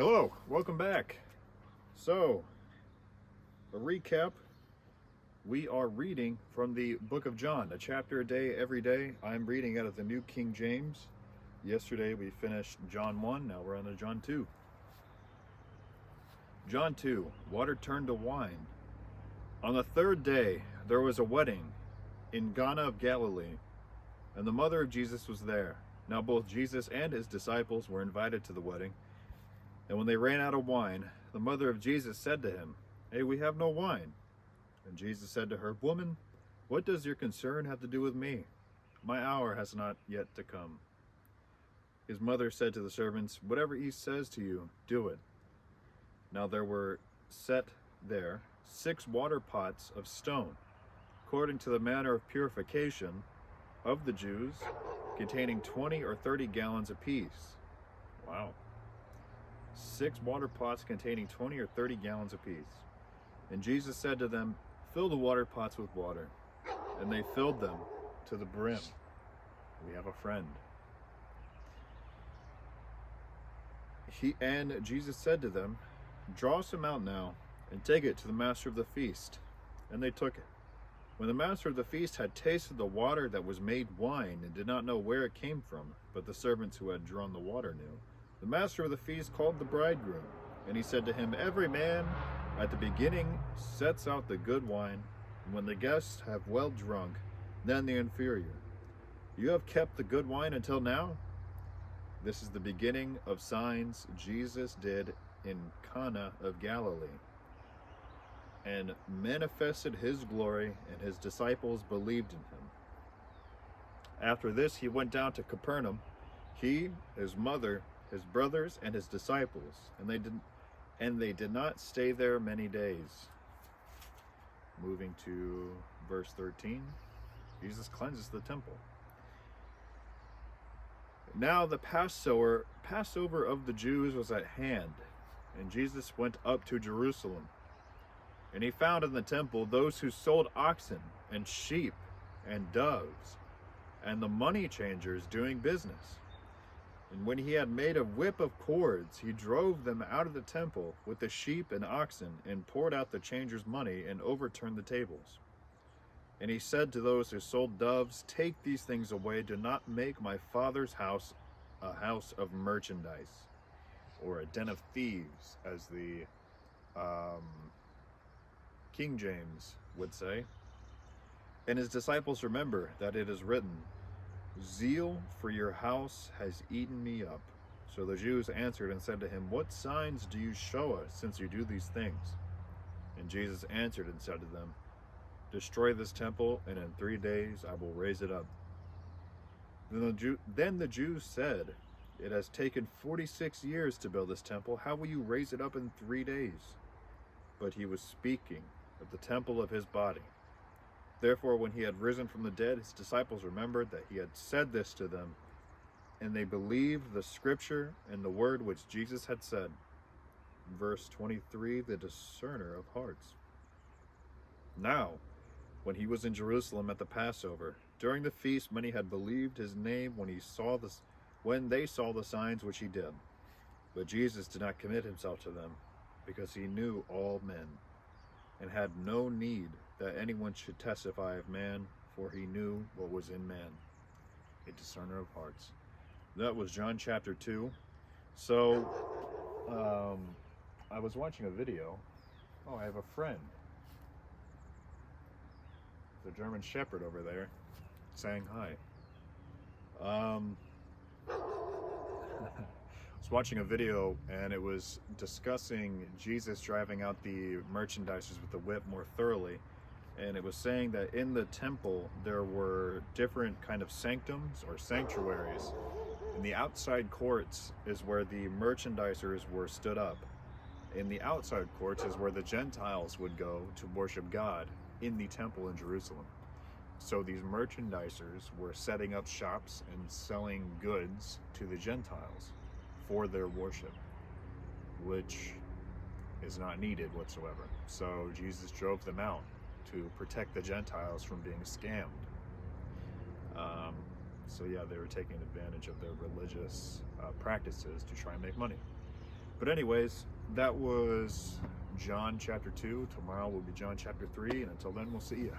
Hello, welcome back. So, a recap. We are reading from the book of John, a chapter a day, every day. I'm reading out of the New King James. Yesterday we finished John 1, now we're on to John 2. John 2, water turned to wine. On the third day, there was a wedding in Cana of Galilee, and the mother of Jesus was there. Now both Jesus and his disciples were invited to the wedding. And when they ran out of wine, the mother of Jesus said to him, "Hey, we have no wine." And Jesus said to her, "Woman, what does your concern have to do with me? My hour has not yet to come." His mother said to the servants, "Whatever he says to you, do it." Now there were set there 6 water pots of stone, according to the manner of purification of the Jews, containing 20 or 30 gallons apiece. Wow. 6 water pots containing 20 or 30 gallons apiece. And Jesus said to them, "Fill the water pots with water." And they filled them to the brim. We have a friend. Jesus said to them, "Draw some out now, and take it to the master of the feast." And they took it. When the master of the feast had tasted the water that was made wine, and did not know where it came from, but the servants who had drawn the water knew, the master of the feast called the bridegroom, and he said to him, "Every man at the beginning sets out the good wine, and when the guests have well drunk, then the inferior. You have kept the good wine until now." This is the beginning of signs Jesus did in Cana of Galilee, and manifested his glory, and his disciples believed in him. After this he went down to Capernaum, he, his mother, his brothers, and his disciples, and they did not stay there many days. Moving to verse 13, Jesus cleanses the temple. Now the Passover of the Jews was at hand, and Jesus went up to Jerusalem. And he found in the temple those who sold oxen and sheep and doves, and the money changers doing business. And when he had made a whip of cords, he drove them out of the temple with the sheep and oxen, and poured out the changers' money, and overturned the tables. And he said to those who sold doves, "Take these things away. Do not make my Father's house a house of merchandise," or a den of thieves, as the King James would say. And his disciples remember that it is written, "Zeal for your house has eaten me up." So the Jews answered and said to him, "What signs do you show us, since you do these things?" And Jesus answered and said to them, "Destroy this temple, and in 3 days I will raise it up." Then the Jews said, "It has taken 46 years to build this temple. How will you raise it up in 3 days?" But he was speaking of the temple of his body. Therefore, when he had risen from the dead, his disciples remembered that he had said this to them, and they believed the scripture and the word which Jesus had said. Verse 23, the discerner of hearts. Now, when he was in Jerusalem at the Passover, during the feast, many had believed his name when they saw the signs which he did. But Jesus did not commit himself to them, because he knew all men, and had no need that anyone should testify of man, for he knew what was in man. A discerner of hearts. That was John chapter 2. So, I was watching a video. Oh, I have a friend. The German Shepherd over there, saying hi. I was watching a video, and it was discussing Jesus driving out the merchandisers with the whip more thoroughly. And it was saying that in the temple there were different kind of sanctums or sanctuaries. In the outside courts is where the merchandisers were stood up. In the outside courts is where the Gentiles would go to worship God in the temple in Jerusalem. So these merchandisers were setting up shops and selling goods to the Gentiles for their worship, which is not needed whatsoever. So Jesus drove them out to protect the Gentiles from being scammed. So yeah, they were taking advantage of their religious practices to try and make money. But anyways, that was John chapter 2. Tomorrow will be John chapter 3. And until then, we'll see you.